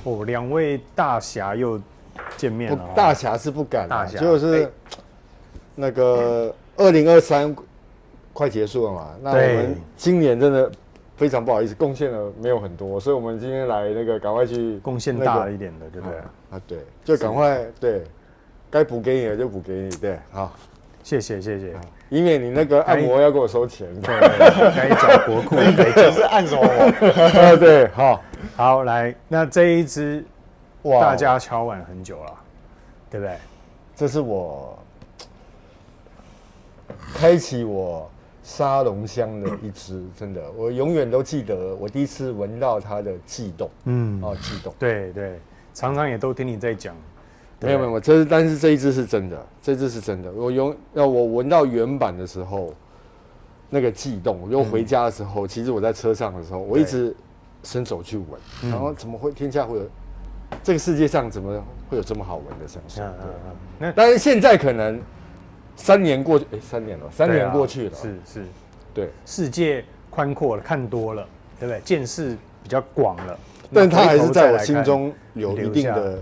哦，两位大侠又见面了。大侠是不敢，大侠就是那个2023快结束了嘛，那我们今年真的非常不好意思，贡献了没有很多，所以我们今天来那个赶快去贡献大一点的，对不对？啊，对，就赶快对，该补给你的就补给你，对，好，谢谢，以免你那个按摩要给我收钱，该缴国库，就是按什么我？对，好，来，那这一支大家敲碗很久了，对不对？这是我开启我沙龙香的一支，真的，我永远都记得我第一次闻到它的悸动，悸动，对，常常也都听你在讲，没有，但是这一支是真的，这支是真的，我闻到原版的时候，那个悸动，我又回家的时候，其实我在车上的时候，我一直伸手去闻，然后怎么会天下会有这个世界上怎么会有这么好闻的香水？但是现在可能3年过去，3年了，3年过去了，是，对，世界宽阔了，看多了，对不对？见识比较广了，但它还是在我心中有一定的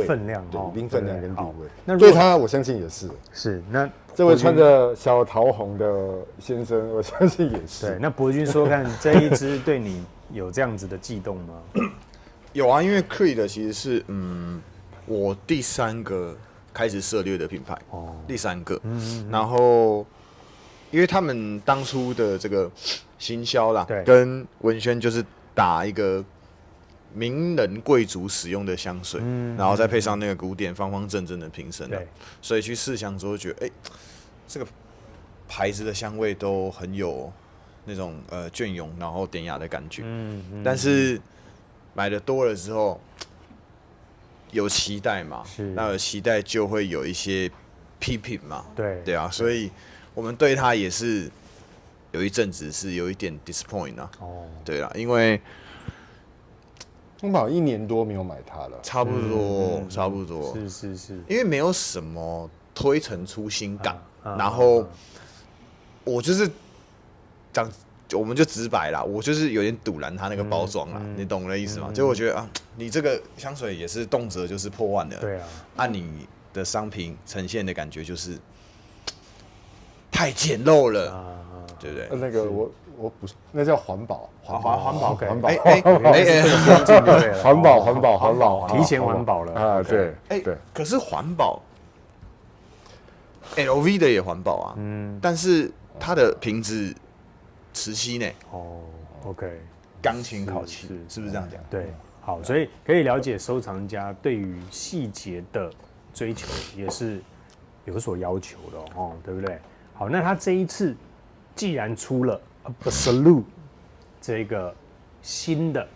分量，对，一定分量跟地位。那对他，我相信也是。是，那这位穿着小桃红的先生，我相信也是。对，那伯君说看这一支对你有这样子的悸动吗？有啊，因为 Creed 其实是我第3个开始涉猎的品牌，第3个。然后因为他们当初的这个行销啦，跟文宣就是打一个名人贵族使用的香水，然后再配上那个古典方方正正的瓶身，所以去试香之后觉得，这个牌子的香味都很有那种隽永然后典雅的感觉。但是买的多了之后，有期待嘛，那有期待就会有一些批评嘛，对啊，所以我们对它也是有一阵子是有一点 disappoint 啊，对啦，因为我好像1年多没有买它了，差不多，是，因为没有什么推陈出新感，然后我就是讲。我们就直白啦，我就是有点堵拦它那个包装啦，你懂我的意思吗？就我觉得你这个香水也是动辄就是破万的，对啊，按你的商品呈现的感觉就是太简陋了，对不对？那个我不是，那叫环保，环保，环保，提前环保了啊，对，可是环保 ，LV 的也环保啊，但是它的瓶子。磁吸呢？OK， 钢琴烤漆是不是这样讲？对，好，所以可以了解收藏家对于细节的追求也是有所要求的对不对？好，那他这一次既然出了 Absolute 这个新的，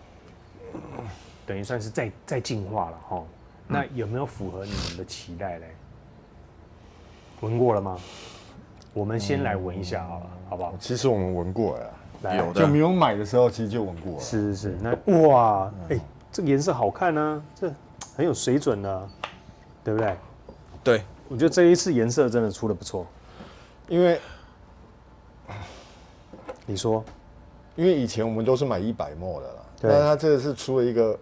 等于算是再进化了那有没有符合你们的期待嘞？闻过了吗？我们先来闻一下好了，好不好？其实我们闻过了，有的就没有买的时候，其实就闻过了。是，那哇，这个颜色好看啊，这很有水准啊，对不对？对，我觉得这一次颜色真的出得不错。因为你说，因为以前我们都是买100ml的啦，但它这个是出了一个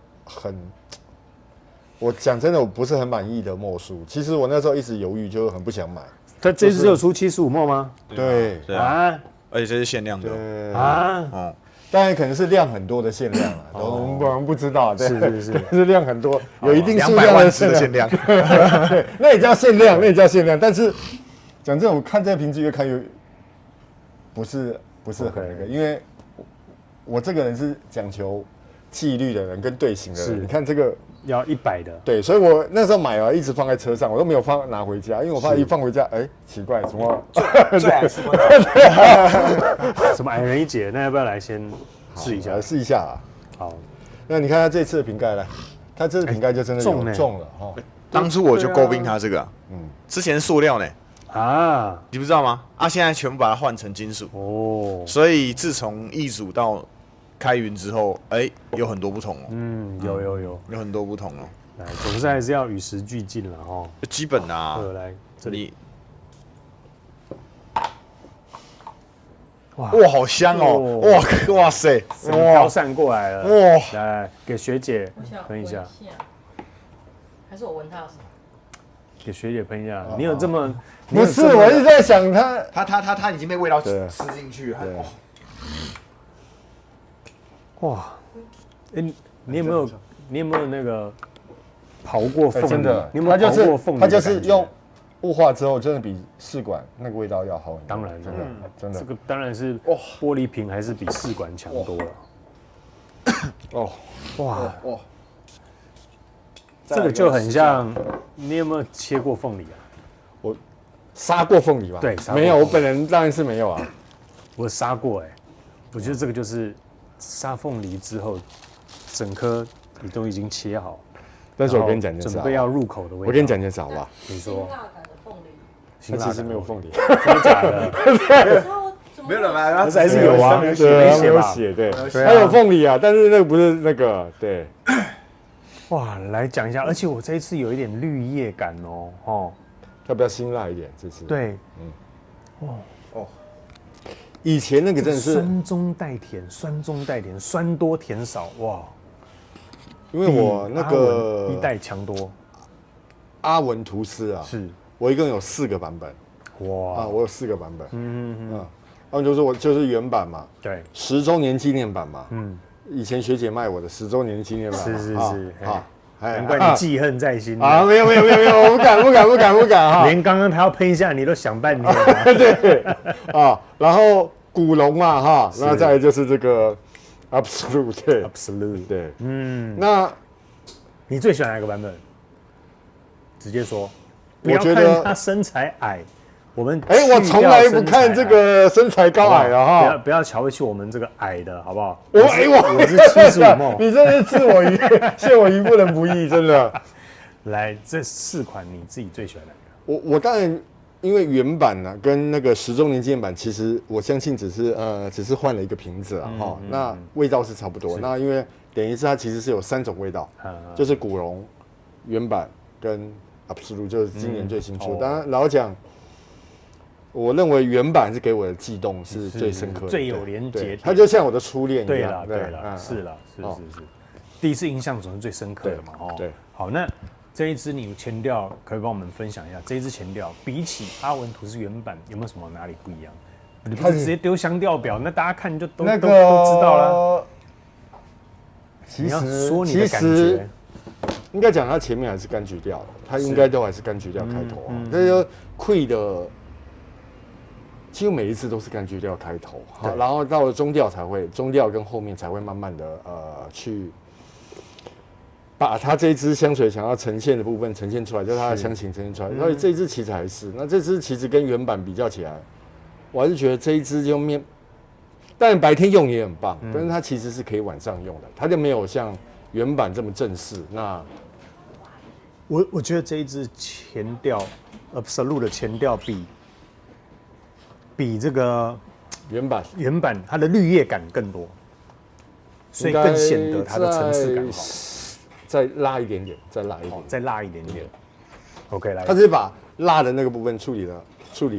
我讲真的，我不是很满意的墨数。其实我那时候一直犹豫，就很不想买。他这次有出75ml吗？对啊，而且这是限量的啊，当然可能是量很多的限量啊，我们不知道，是量很多，有一定数量的限量，对，那也叫限量，但是讲真，我看这个瓶子越看越不是很那个，因为我这个人是讲求纪律的人跟队形的人，你看这个。要100的，对，所以我那时候买了，一直放在车上，我都没有拿回家，因为我怕一放回家，奇怪，怎么最爱吃什么矮人一截？那要不要来先试一下？试一下啊。好，那你看他这次的瓶盖来，他这次瓶盖就真的有重了哈。当初我就诟病他这个，之前塑料呢啊，你不知道吗？现在全部把它换成金属所以自从易主到开云之后，有很多不同有很多不同来，总是还是要与时俱进了基本啊，来这里，哇，好香哦！哇塞，整个飘散过来了。哇，来给学姐喷一下，还是我闻它的时候？给学姐喷一下。你有这么不是？我一直在想它已经被味道对吃进去了。哇，你有没有那个刨过凤梨？真的，你有没有刨过凤梨？它就是用雾化之后，真的比试管那个味道要好很多。当然，真的，这个当然是玻璃瓶还是比试管强多了。哦，哇，这个就很像，你有没有切过凤梨啊？我杀过凤梨吧？对，没有，我本人当然是没有啊。我杀过我觉得这个就是杀凤梨之后，整颗你都已经切好，但是我跟你讲件事，准备要入口的味道。我跟你讲件事好不好？你说，辛辣感的凤梨，它其实没有凤梨，真的假的？没有人买，但是还是有啊，没有写，对，它有凤梨啊，但是那个不是那个，对。哇，来讲一下，而且我这一次有一点绿叶感哦，要不要辛辣一点？这次对，以前那个真的是酸中带甜，酸多甜少，哇！因为我那个一代强多阿文图斯啊，是，我一共有4个版本，哇，我有4个版本，阿文图斯我就是原版嘛，对，10周年纪念版嘛，以前学姐卖我的10周年纪念版，是，好，难怪你记恨在心啊！没有，我不敢哈！连刚刚他要喷一下你都想半天，对啊，然后古龙嘛哈，那再来就是这个 Absolute， 对，那你最喜欢哪个版本？直接说，不要我觉得看他身材矮，我们我从来不看这个身材高矮的哈，不要瞧不起我们这个矮的好不好？我是75梦，你真是置我于不能不义，真的。来，这4款你自己最喜欢哪个？我当然因为原版呢跟那个10周年纪念版，其实我相信只是换了一个瓶子啊哈，那味道是差不多。那因为等于是它其实是有3种味道，就是古龙原版跟 Absolute， 就是今年最新出。当然老讲。我认为原版是给我的悸动是最深刻的，最有连结点，它就像我的初恋一样。对了，是，第一次印象总是最深刻的嘛。对，好，那这一支你前调可以帮我们分享一下，这一支前调比起阿文图斯原版有没有什么哪里不一样？你不是直接丢香调表，那大家看就都知道了。你要说你的感觉，应该讲它前面还是柑橘调，它应该都还是柑橘调开头啊。所以说 Queen 的。几乎每一次都是柑橘调开头，好，然后到了中调跟后面才会慢慢的去把它这一支香水想要呈现的部分呈现出来，就是它的香型呈现出来。所以这一支其实还是，那这支其实跟原版比较起来，我还是觉得这一支就但白天用也很棒，但是它其实是可以晚上用的，它就没有像原版这么正式。那我觉得这一支前调 Absolute 的前调比这个原版它的绿叶感更多，所以更显得它的层次感好。再辣一点点，再辣一点点。OK， 来，他只是把辣的那个部分处理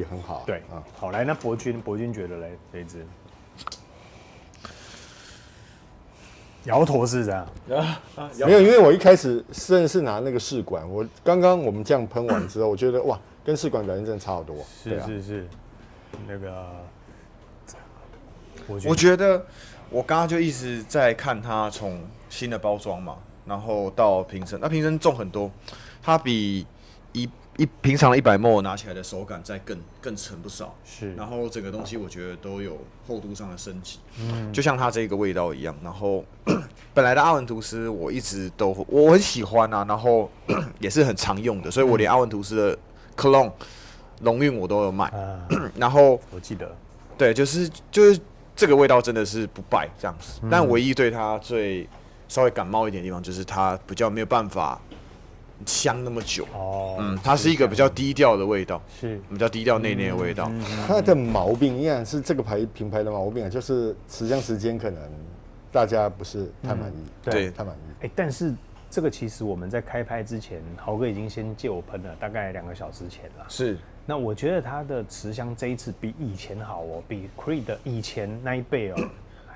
很好。对啊，好来，那博君觉得嘞这一支，摇头是这样没有，因为我一开始甚至是拿那个试管，刚刚我们这样喷完之后，我觉得哇，跟试管表现真的差好多。是。那个，我觉得我刚刚就一直在看它从新的包装嘛，然后到瓶身，那瓶身重很多，它比平常的100ml拿起来的手感再更沉不少。是，然后整个东西我觉得都有厚度上的升级，就像它这个味道一样。然后本来的阿文图斯我一直都我很喜欢啊，然后也是很常用的，所以我连阿文图斯的 Cologne。龙韵我都有买，然后我记得，对，就是这个味道真的是不败这样子，但唯一对它稍微感冒一点的地方，就是它比较没有办法香那么久。它是一个比较低调的味道，是比较低调内敛的味道。它的毛病依然是这个品牌的毛病啊，就是持香时间可能大家不是太满意，对，太满意。但是这个其实我们在开拍之前，豪哥已经先借我喷了，大概2个小时前了。是，那我觉得它的持香这一次比以前好哦，比 Creed 的以前那一倍哦，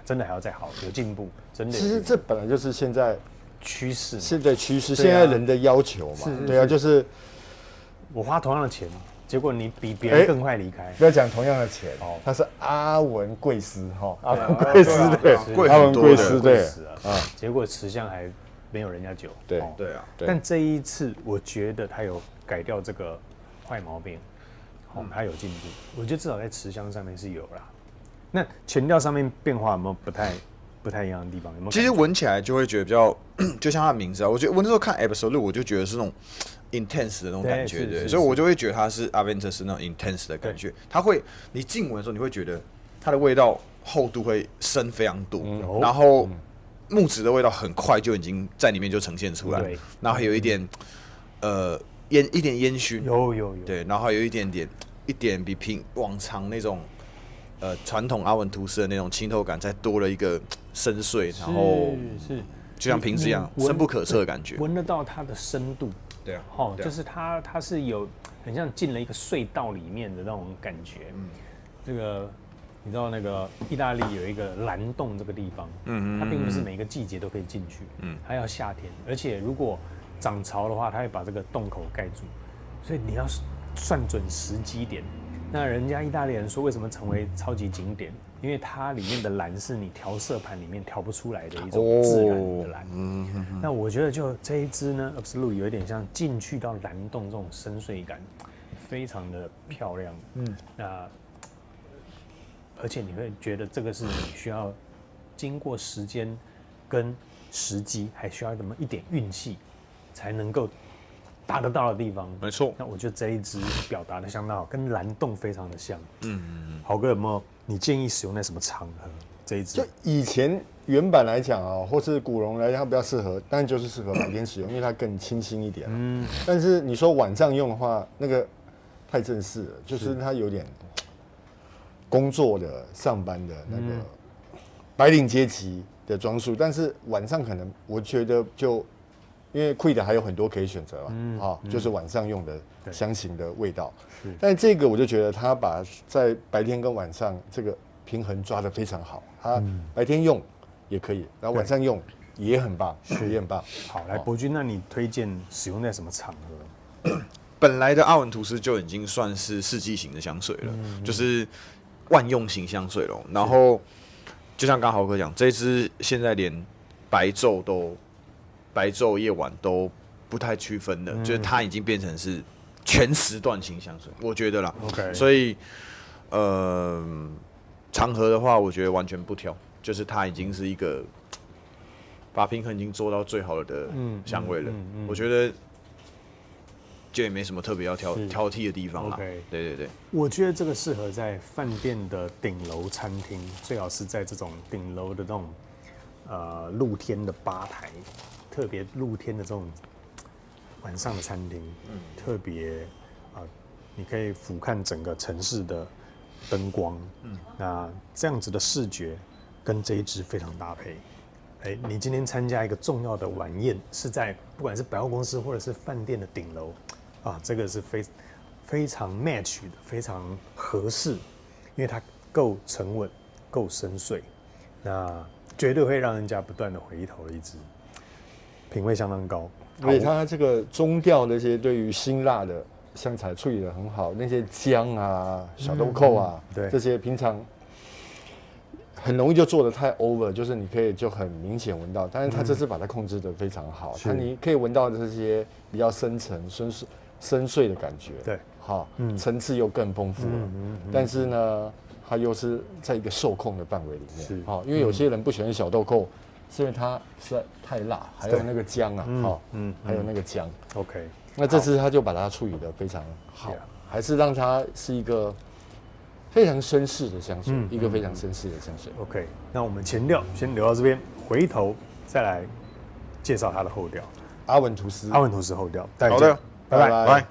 真的还要再好，有进步，真的有其进步。实这本来就是现在趋势嘛，现在趋势，对啊现在人的要求嘛，是对啊，就是我花同样的钱，结果你比别人更快离开。不要讲同样的钱哦，他是阿文贵司哈，阿对啊文贵司对对啊，贵阿文很多的贵司对死啊！结果持香还没有人家久。对哦对啊，对但这一次我觉得他有改掉这个坏毛病，他有进步。我觉得至少在持香上面是有啦。那前调上面变化有没有不太一样的地方？有没有？其实闻起来就会觉得比较，就像它的名字啊，我觉得我那时候看 Absolute 我就觉得是那种 intense 的那种感觉，对，对是所以我就会觉得它是 Aventus 那种 intense 的感觉。它会，你进闻的时候，你会觉得它的味道厚度会深非常多，然后木质的味道很快就已经在里面就呈现出来对，然后还有一点一点烟熏，有，对，然后还有一点比往常那种传统阿文图斯的那种清透感，再多了一个深邃，然后是就像瓶子一样你闻深不可测的感觉。闻得到它的深度。对啊，哦，对啊就是它是有很像进了一个隧道里面的那种感觉。这个你知道那个意大利有一个蓝洞这个地方，它并不是每个季节都可以进去，它要夏天，而且如果涨潮的话，它会把这个洞口盖住，所以你要算准时机点。那人家意大利人说为什么成为超级景点？因为它里面的蓝是你调色盘里面调不出来的一种自然的蓝。那我觉得就这一支呢 ，Absolute 有一点像进去到蓝洞这种深邃感，非常的漂亮。那而且你会觉得这个是你需要经过时间跟时机，还需要这么一点运气，才能够达得到的地方。没错。那我觉得这一支表达的相当好，跟蓝洞非常的像。豪哥有没有你建议使用在什么场合？这一支就以前原版来讲啊，或是古龙来讲，它比较适合，当然就是适合白天使用，因为它更清新一点。但是你说晚上用的话，那个太正式了，就是它有点工作的、上班的那个白领阶级的装束，但是晚上可能我觉得就因为 Creed 还有很多可以选择嘛，就是晚上用的香型的味道。但这个我就觉得它把在白天跟晚上这个平衡抓得非常好，它白天用也可以，然后晚上用也很棒，也很棒。好，来伯君，那你推荐使用在什么场合？本来的阿文图斯就已经算是世纪型的香水了，就是万用型香水了。然后就像刚豪哥讲，这支现在连白昼夜晚都不太区分的，就是它已经变成是全时段型香水，我觉得啦。OK 所以场合的话，我觉得完全不挑，就是它已经是一个把平衡已经做到最好的香味了。我觉得就也没什么特别要挑剔的地方啦。 OK 对，我觉得这个适合在饭店的顶楼餐厅，最好是在这种顶楼的这种露天的吧台，特别露天的这种晚上的餐厅，特别你可以俯瞰整个城市的灯光，那这样子的视觉跟这一支非常搭配。你今天参加一个重要的晚宴，是在不管是百货公司或者是饭店的顶楼，这个是非常 match 的，非常合适，因为它够沉稳，够深邃，那绝对会让人家不断的回头的一支，品味相当高。而且它这个中调那些对于辛辣的香材处理得很好，那些姜啊、小豆蔻啊，对这些平常很容易就做得太 over，就是你可以就很明显闻到，但是它这次把它控制得非常好，它你可以闻到这些比较深沉、深邃的感觉，对，好，层次又更丰富了，但是呢，它又是在一个受控的范围里面，是好，因为有些人不喜欢小豆蔻，是因为它实在太辣，还有那个姜啊，还有那个姜 OK， 那这次他就把它处理得非常好，还是让它是一个非常绅士的香水，一个非常绅士的香水。OK， 那我们前调先留到这边，回头再来介绍它的后调。阿文图斯，阿文图斯后调，大家好的，拜拜。拜。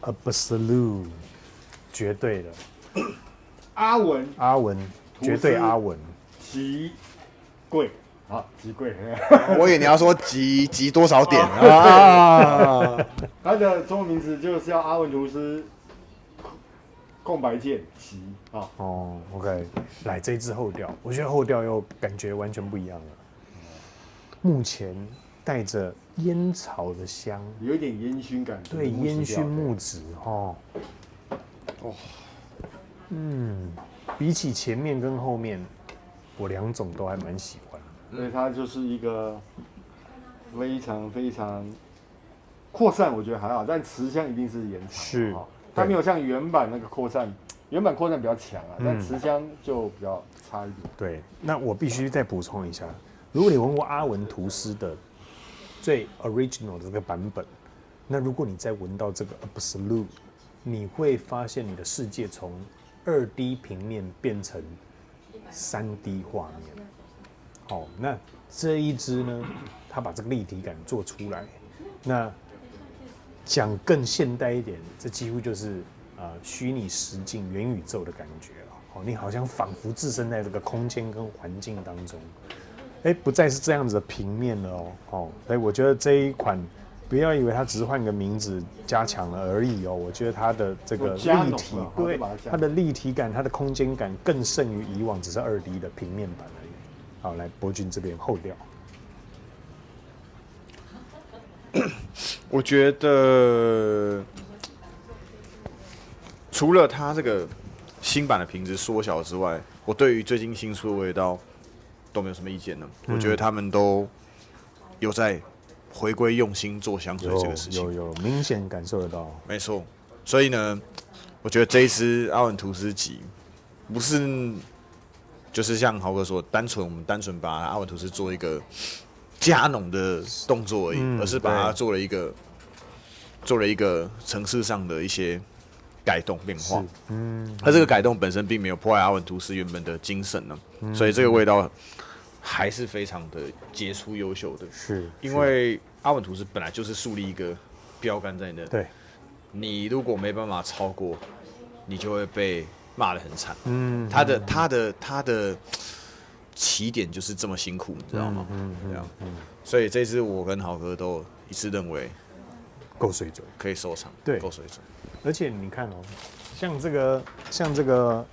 Absolute，绝对的。阿文阿文绝对阿文。极贵啊，极贵。我以为你要说集多少点啊？它的中文名字就是叫阿文图斯空白键极啊。哦 ，OK， 来这一支后调，我觉得后调又感觉完全不一样了。目前带着烟草的香，有一点烟熏感。对，烟熏木质哦。哦，比起前面跟后面，我两种都还蛮喜欢。所以它就是一个非常非常扩散，我觉得还好，但持香一定是烟草。是，它没有像原版那个扩散，原版扩散比较强啊，但持香就比较差一点。对，那我必须再补充一下，如果你闻过阿文图斯的最 original 的这个版本，那如果你再闻到这个 Absolute， 你会发现你的世界从2D 平面变成3D 画面。好，那这一支呢，它把这个立体感做出来。那讲更现代一点，这几乎就是虚拟实境、元宇宙的感觉了。哦，你好像仿佛置身在这个空间跟环境当中，不再是这样子的平面了哦。哦，所以我觉得这一款，不要以为它只是换个名字加强了而已哦。我觉得它的这个立体，对它的立体感、它的空间感更胜于以往只是2D 的平面版而已。好，来博君这边后调。我觉得除了它这个新版的瓶子缩小之外，我对于最近新出的味道都没有什么意见呢。我觉得他们都有在回归用心做香水这个事情，有明显感受得到。没错，所以呢，我觉得这一支阿文图斯集不是就是像豪哥说，我们单纯把阿文图斯做一个加浓的动作而已，而是把它做了一个层次上的一些改动变化。它这个改动本身并没有破坏阿文图斯原本的精神呢，所以这个味道还是非常的杰出优秀的。是，因为阿文图斯本来就是树立一个标杆在那，对，你如果没办法超过，你就会被骂得很惨。他的起点就是这么辛苦，你知道吗？这样，所以这次我跟豪哥都一致认为够水准，可以收藏，对，够水准。而且你看哦，像这个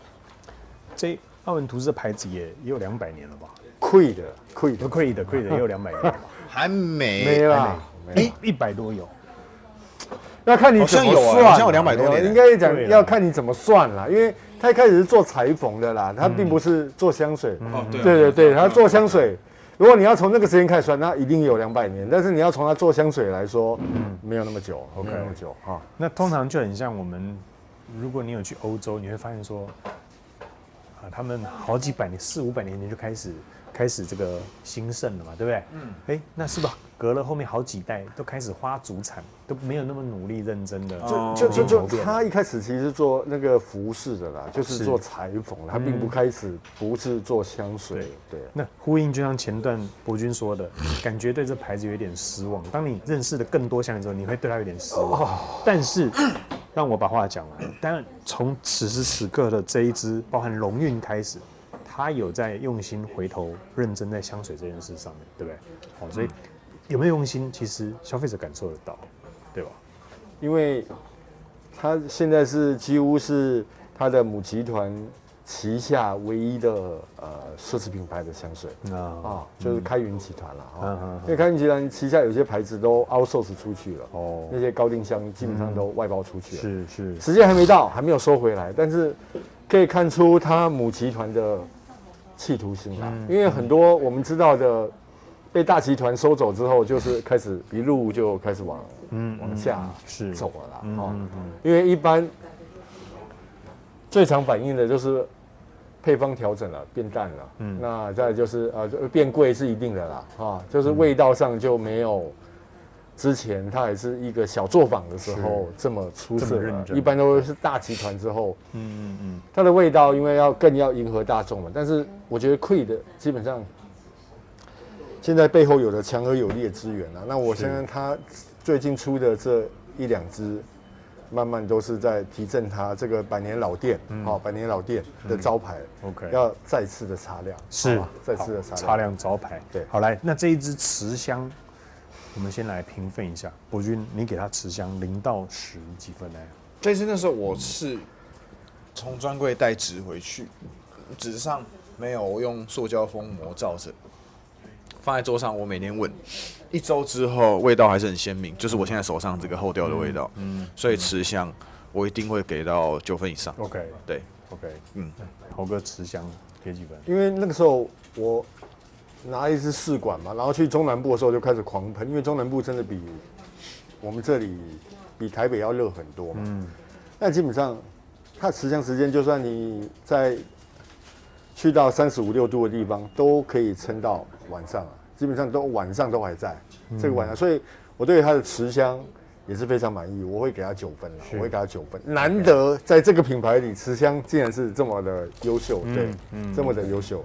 阿文图斯的牌子也有200年了吧亏的也有200年了吧？还没啦，100多有。要看你怎么算，好像有200多年，应该讲要看你怎么算啦，因为他一开始是做裁缝的啦，他并不是做香水。对，他做香水。如果你要从那个时间开始算，那一定有200年。但是你要从他做香水来说，没有那么久，OK，那么久哈。那通常就很像我们，如果你有去欧洲，你会发现说，他们好几百年，400-500年前就开始这个兴盛了嘛，对不对？那是不是隔了后面好几代都开始花祖产，都没有那么努力认真的？就他一开始其实是做那个服饰的啦，就是做裁缝，他并不是做香水。对。那呼应就像前段博君说的，感觉对这牌子有点失望。当你认识的更多香水之后，你会对它有点失望。但是让我把话讲完，当然从此时此刻的这一支，包含龙韵开始。他有在用心回头认真在香水这件事上面，对不对？好，所以有没有用心，其实消费者感受得到，对吧？因为他现在是几乎是他的母集团旗下唯一的奢侈品牌的香水就是开云集团了因为开云集团旗下有些牌子都 outsource 出去了那些高定香基本上都外包出去了，是，时间还没到，还没有收回来，但是可以看出他母集团的企图心啦，因为很多我们知道的被大集团收走之后，就是开始一路就开始往下走了啦。因为一般最常反映的就是配方调整了，变淡了。那再来就是变贵是一定的啦，就是味道上就没有之前它还是一个小作坊的时候这么出色了，一般都是大集团之后，它的味道因为更要迎合大众嘛。但是我觉得 Creed 的基本上现在背后有着强而有力的资源啊。那我相信它最近出的这1-2支，慢慢都是在提振它这个百年老店，百年老店的招牌，OK，要再次的擦亮，是再次的擦亮，擦亮招牌。对，好来，那这一支持香，我们先来评分一下。博君，你给它持香0到10几分呢？这次那时候我是从专柜带纸回去，纸上没有用塑胶封膜罩着，放在桌上，我每天闻，1周之后味道还是很鲜明，就是我现在手上这个后调的味道。所以持香我一定会给到9分以上。OK，对 ，OK，豪哥持香给几分？因为那个时候我拿一支试管嘛，然后去中南部的时候就开始狂喷，因为中南部真的比我们这里比台北要热很多嘛。那基本上它的持香时间，就算你在去到35、6度的地方，都可以撑到晚上啊，基本上都晚上都还在这个晚上，所以我对它的持香也是非常满意，我会给它9分了，我会给它9分。难得在这个品牌里，持香竟然是这么的优秀，对，这么的优秀，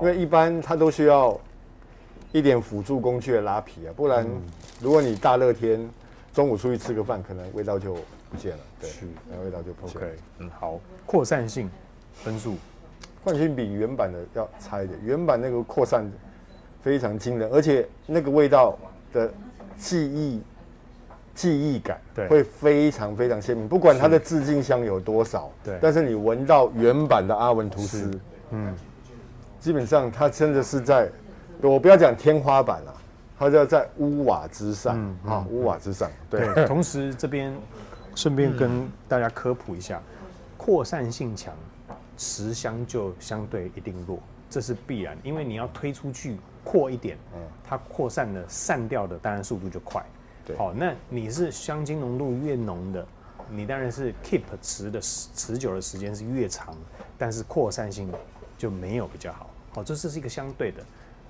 因为一般它都需要一点辅助工具的拉皮啊，不然如果你大热天中午出去吃个饭，可能味道就不见了，对，味道就不见了。OK，好，扩散性分数。扩散性比原版的要差一点，原版那个扩散非常惊人，而且那个味道的记忆感会非常非常鲜明，不管它的致敬香有多少，对，但是你闻到原版的阿文图斯，基本上它真的是在，我不要讲天花板啊，它就在屋瓦之上啊，屋瓦之上，对。同时这边顺便跟大家科普一下，扩散性强。持香就相对一定弱，这是必然，因为你要推出去扩一点，它扩散的散掉的当然速度就快。好，那你是香精浓度越浓的，你当然是 keep 持久的时间是越长，但是扩散性就没有比较好。好，这是一个相对的，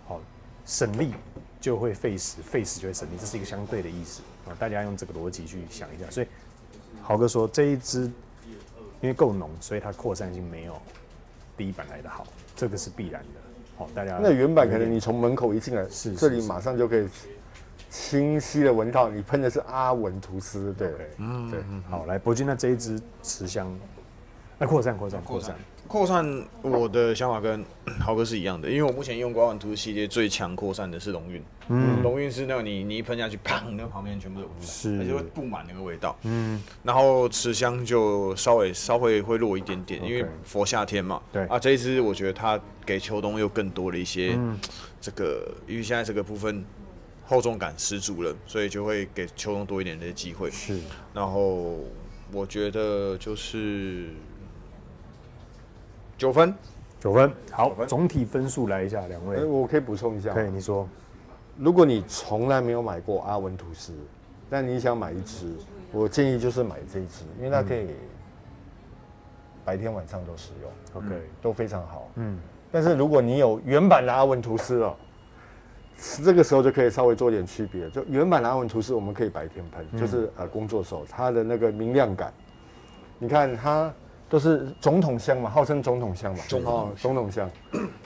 好，省力就会费时，费时就会省力，这是一个相对的意思啊，大家用这个逻辑去想一下。所以豪哥说这一支。因为够浓，所以它扩散性没有第一版来的好，这个是必然的。好，大家那原版可能你从门口一进来，这里马上就可以清晰的闻到你喷的是阿文图斯，对，对。好，来博君，那这一支持香，扩散，我的想法跟豪哥是一样的，因为我目前用过阿文图斯系列最强扩散的是龙韵，龙韵是那个你一喷下去，砰，那旁边全部都是雾，而且会布满那个味道，然后持香就稍微会弱一点点，因为佛夏天嘛，对啊，这一支我觉得它给秋冬又更多了一些这个，因为现在这个部分厚重感十足了，所以就会给秋冬多一点的机会，是，然后我觉得就是9分。好，总体分数来一下，两位。我可以补充一下。可以，你说。如果你从来没有买过阿文图斯，但你想买一支，我建议就是买这一支，因为它可以白天晚上都使用，OK，都非常好。但是如果你有原版的阿文图斯了，这个时候就可以稍微做点区别。就原版的阿文图斯，我们可以白天喷，就是工作时候它的那个明亮感，你看它。都是总统香嘛，号称总统香嘛，总统香，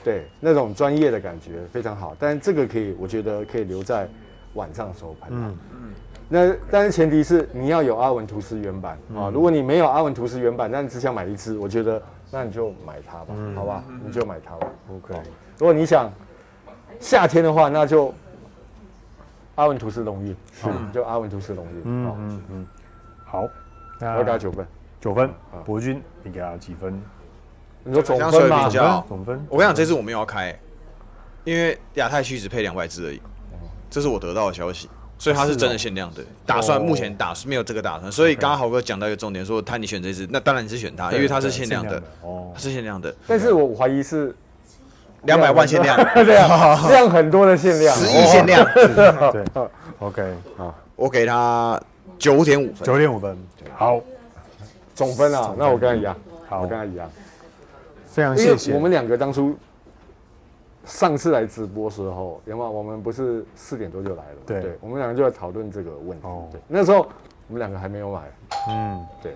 对，那种专业的感觉非常好。但这个我觉得可以留在晚上的时候喷。那但是前提是你要有阿文图斯原版啊。如果你没有阿文图斯原版，但你只想买一支，我觉得那你就买它吧，好吧？你就买它吧。OK。如果你想夏天的话，那就阿文图斯龙韵，就阿文图斯龙韵。好，我给他9分。9分，博君，你给他几分？你说总分吗？总分。我跟你讲，这次我没有要开，因为亚太区只配200支而已，这是我得到的消息，所以它是真的限量的。目前没有这个打算，所以刚刚豪哥讲到一个重点，说你选这支，那当然你是选它，因为它是限量的，它是限量的。但是我怀疑是200万限量，对啊，量很多的限量， 10亿限量。对 ，OK， 好，我给他9.5分，9.5分，好。总分啊，那我跟他一样，我跟他一样，非常谢谢。因为我们2个当初上次来直播的时候，有没有？我们不是4点多就来了，对，我们2个就在讨论这个问题。对，那时候我们2个还没有买，对。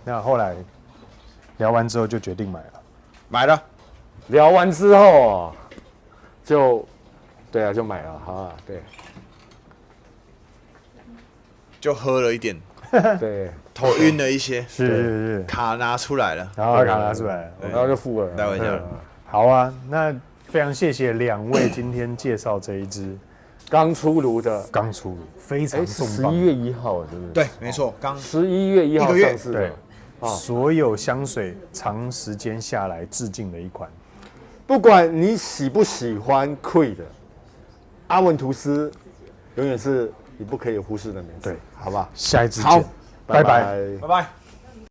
那后来聊完之后就决定买了。聊完之后就买了，好啊，对。就喝了一点对，头晕了一些，是，卡拿出来了，然后卡拿出来了。然后就付了，带回家了。好啊，那非常谢谢2位今天介绍这一支刚出炉的，刚出炉，非常是重磅。11月1号，是不是？对，没错，刚11月1号一个月上市的对，所有香水长时间下来致敬的一款。不管你喜不喜欢 Creed 的，阿文图斯永远是你不可以忽视的名字，对，好吧？下一支好见，拜拜。拜拜。